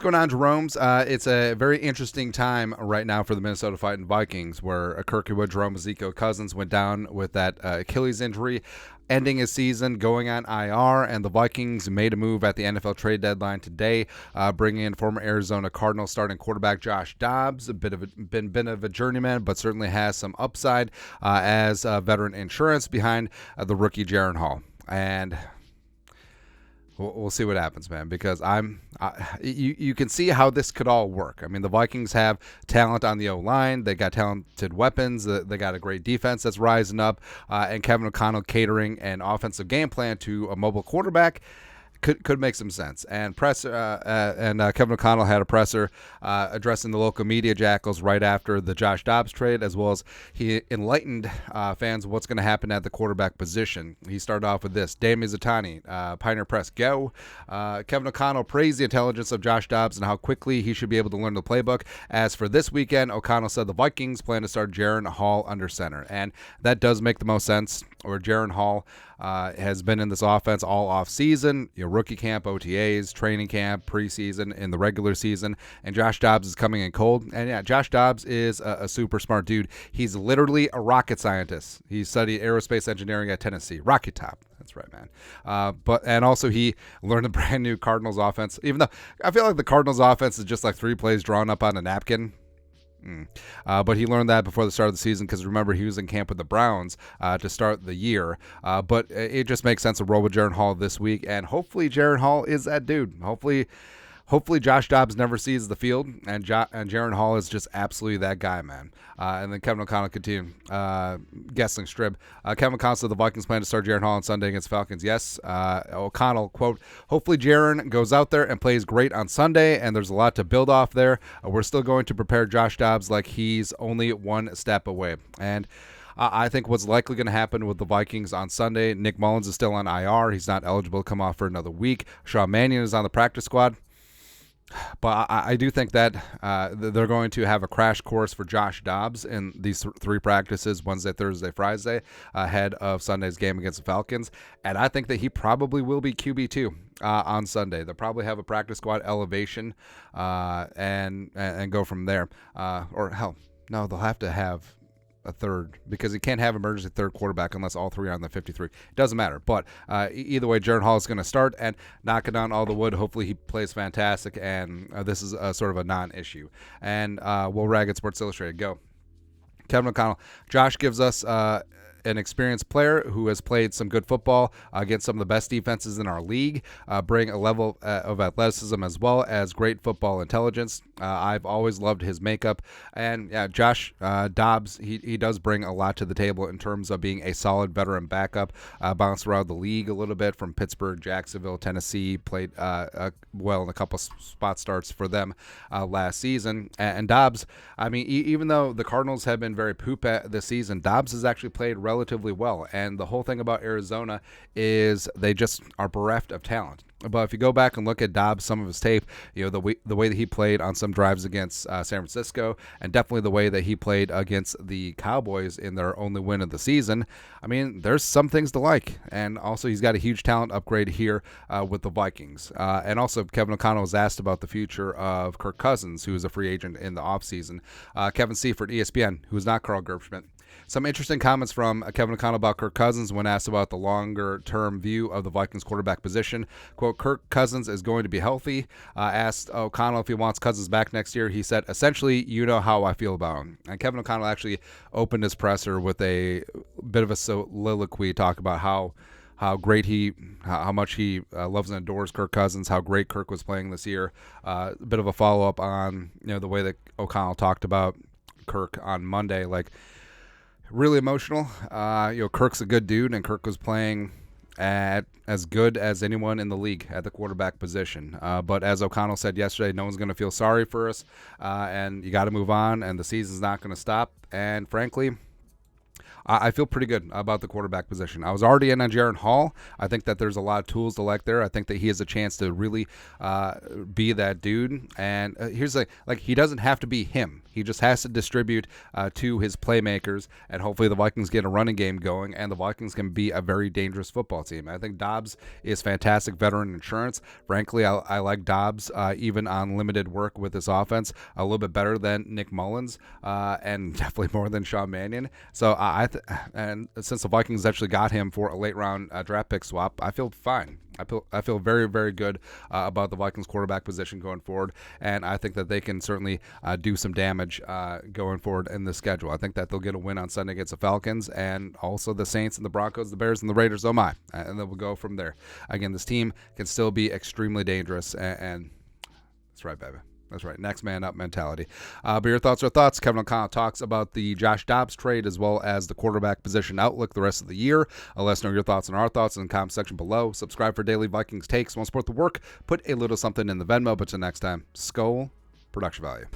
What's going on, Jerome's? It's a very interesting time right now for the Minnesota Fighting Vikings, where Jerome Cousins went down with that Achilles injury, ending his season, going on IR, and the Vikings made a move at the NFL trade deadline today, bringing in former Arizona Cardinals starting quarterback Josh Dobbs, a bit of a journeyman, but certainly has some upside as veteran insurance behind the rookie Jaren Hall. And we'll see what happens, man, because you can see how this could all work. I mean, the Vikings have talent on the O-line. They got talented weapons. They got a great defense that's rising up. And Kevin O'Connell catering an offensive game plan to a mobile quarterback could make some sense. And Kevin O'Connell had a presser addressing the local media jackals right after the Josh Dobbs trade, as well as he enlightened fans of what's going to happen at the quarterback position. He started off with this: Damian Zatani, Pioneer Press, go. Kevin O'Connell praised the intelligence of Josh Dobbs and how quickly he should be able to learn the playbook. As for this weekend, O'Connell said the Vikings plan to start Jaren Hall under center, and that does make the most sense. Or Jaren Hall has been in this offense all off season, rookie camp, OTAs, training camp, preseason, in the regular season, and Josh Dobbs is coming in cold. And yeah, Josh Dobbs is a super smart dude. He's literally a rocket scientist. He studied aerospace engineering at Tennessee. Rocket top. That's right, man. And also he learned a brand new Cardinals offense, even though I feel like the Cardinals offense is just like 3 plays drawn up on a napkin. But he learned that before the start of the season, because remember, he was in camp with the Browns to start the year. But it just makes sense to roll with Jaren Hall this week, and hopefully Jaren Hall is that dude. Hopefully Josh Dobbs never sees the field, and Jaren Hall is just absolutely that guy, man. And then Kevin O'Connell continued, guessing strib. Kevin O'Connell said the Vikings plan to start Jaren Hall on Sunday against Falcons. Yes. O'Connell, quote, hopefully Jaren goes out there and plays great on Sunday, and there's a lot to build off there. We're still going to prepare Josh Dobbs like he's only one step away. And I think what's likely going to happen with the Vikings on Sunday, Nick Mullins is still on IR. He's not eligible to come off for another week. Sean Mannion is on the practice squad. But I do think that they're going to have a crash course for Josh Dobbs in these 3 practices, Wednesday, Thursday, Friday, ahead of Sunday's game against the Falcons. And I think that he probably will be QB2 on Sunday. They'll probably have a practice squad elevation and go from there. Or hell, no, they'll have to have a third, because he can't have emergency third quarterback unless all 3 are on the 53. It doesn't matter. But either way, Jaren Hall is going to start, and knocking down all the wood. Hopefully he plays fantastic, and this is sort of a non-issue. And we'll rag at Sports Illustrated. Go. Kevin O'Connell. Josh gives us an experienced player who has played some good football against some of the best defenses in our league, bring a level of athleticism as well as great football intelligence. I've always loved his makeup. And yeah, Josh Dobbs, he does bring a lot to the table in terms of being a solid veteran backup, bounced around the league a little bit from Pittsburgh, Jacksonville, Tennessee, played well in a couple spot starts for them last season. And Dobbs, I mean, even though the Cardinals have been very poop at this season, Dobbs has actually played relatively well. And the whole thing about Arizona is they just are bereft of talent. But if you go back and look at Dobbs, some of his tape, the way that he played on some drives against San Francisco, and definitely the way that he played against the Cowboys in their only win of the season, I mean, there's some things to like. And also, he's got a huge talent upgrade here with the Vikings. And also, Kevin O'Connell was asked about the future of Kirk Cousins, who is a free agent in the offseason. Kevin Seifert, ESPN, who is not Carl Gerbschmidt. Some interesting comments from Kevin O'Connell about Kirk Cousins when asked about the longer-term view of the Vikings quarterback position. Quote, Kirk Cousins is going to be healthy. Asked O'Connell if he wants Cousins back next year. He said, essentially, you know how I feel about him. And Kevin O'Connell actually opened his presser with a bit of a soliloquy, talk about how much he loves and adores Kirk Cousins, how great Kirk was playing this year. A bit of a follow-up on the way that O'Connell talked about Kirk on Monday, like, really emotional. Kirk's a good dude, and Kirk was playing at as good as anyone in the league at the quarterback position. But as O'Connell said yesterday, no one's going to feel sorry for us, and you got to move on, and the season's not going to stop. And frankly, I feel pretty good about the quarterback position. I was already in on Jaren Hall. I think that there's a lot of tools to like there. I think that he has a chance to really be that dude. And here's he doesn't have to be him. He just has to distribute to his playmakers, and hopefully the Vikings get a running game going, and the Vikings can be a very dangerous football team. I think Dobbs is fantastic veteran insurance. Frankly, I like Dobbs even on limited work with this offense a little bit better than Nick Mullins, and definitely more than Sean Mannion. So and since the Vikings actually got him for a late round draft pick swap, I feel fine. I feel very, very good about the Vikings quarterback position going forward, and I think that they can certainly do some damage going forward in the schedule. I think that they'll get a win on Sunday against the Falcons, and also the Saints and the Broncos, the Bears and the Raiders. Oh my! And then we'll go from there. Again, this team can still be extremely dangerous, and that's right, baby. That's right. Next man up mentality. But your thoughts are thoughts. Kevin O'Connell talks about the Josh Dobbs trade as well as the quarterback position outlook the rest of the year. Let us know your thoughts and our thoughts in the comment section below. Subscribe for daily Vikings takes. Want to support the work? Put a little something in the Venmo. But till next time, Skol, production value.